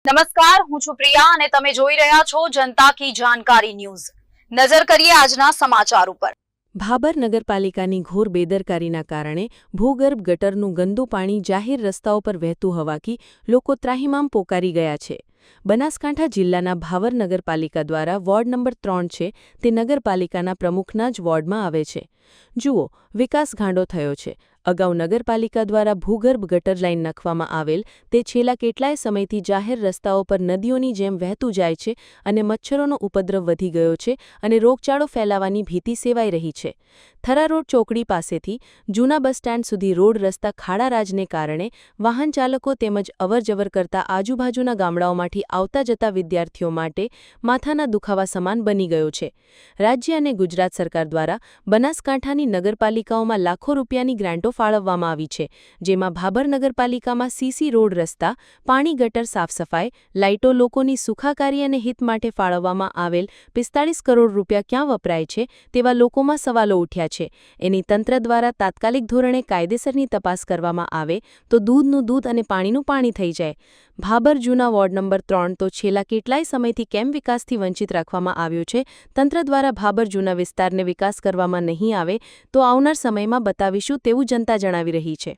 નમસ્કાર, હું છું પ્રિયા અને તમે જોઈ રહ્યા છો જનતા કી જાણકારી ન્યૂઝ। નજર કરીએ આજના સમાચાર ઉપર। ભાબર નગરપાલિકાની ઘોર બેદરકારીના કારણે ભૂગર્ભ ગટરનું ગંદુ પાણી જાહેર રસ્તાઓ પર વહેતું હોવાથી લોકો ત્રાહિમામ પોકારી ગયા છે। બનાસકાંઠા જિલ્લાના ભાવર નગરપાલિકા દ્વારા વોર્ડ નંબર 3 છે તે નગરપાલિકાના પ્રમુખના જ વોર્ડમાં આવે છે। જુઓ, વિકાસ ગાંડો થયો છે। અગાઉ નગરપાલિકા દ્વારા ભૂગર્ભ ગટર લાઇન નાખવામાં આવેલ તે છેલ્લા કેટલાય સમયથી જાહેર રસ્તાઓ પર નદીઓની જેમ વહેતું જાય છે અને મચ્છરોનો ઉપદ્રવ વધી ગયો છે અને રોગચાળો ફેલાવાની ભીતિ સેવાઈ રહી છે। થરા રોડ ચોકડી પાસેથી જૂના બસ સ્ટેન્ડ સુધી રોડ રસ્તા ખાડારાજને કારણે વાહન ચાલકો તેમજ અવરજવર કરતા આજુબાજુના ગામડાઓમાંથી આવતા જતા વિદ્યાર્થીઓ માટે માથાના દુખાવા સમાન બની ગયો છે। રાજ્ય અને ગુજરાત સરકાર દ્વારા બનાસકાંઠાની નગરપાલિકાઓમાં લાખો રૂપિયાની ગ્રાન્ટો ફાળવવામાં આવી છે, જેમાં ભાબર નગરપાલિકામાં સીસી રોડ રસ્તા, પાણી ગટર સાફ સફાઈ, લાઇટો લોકોની સુખાકારી અને હિત માટે ફાળવવામાં આવેલ 45 કરોડ રૂપિયા ક્યાં વપરાય છે તેવા લોકોમાં સવાલો ઉઠ્યા છે। એની તંત્ર દ્વારા તાત્કાલિક ધોરણે કાયદેસરની તપાસ કરવામાં આવે તો દૂધનું દૂધ અને પાણીનું પાણી થઈ જાય। ભાબર જૂના વોર્ડ નંબર 3 તો છેલ્લા કેટલાય સમયથી કેમ વિકાસથી વંચિત રાખવામાં આવ્યો છે? તંત્ર દ્વારા ભાબર જૂના વિસ્તારને વિકાસ કરવામાં નહીં આવે તો આવનાર સમયમાં બતાવીશું તેવું જનતા જણાવી રહી છે।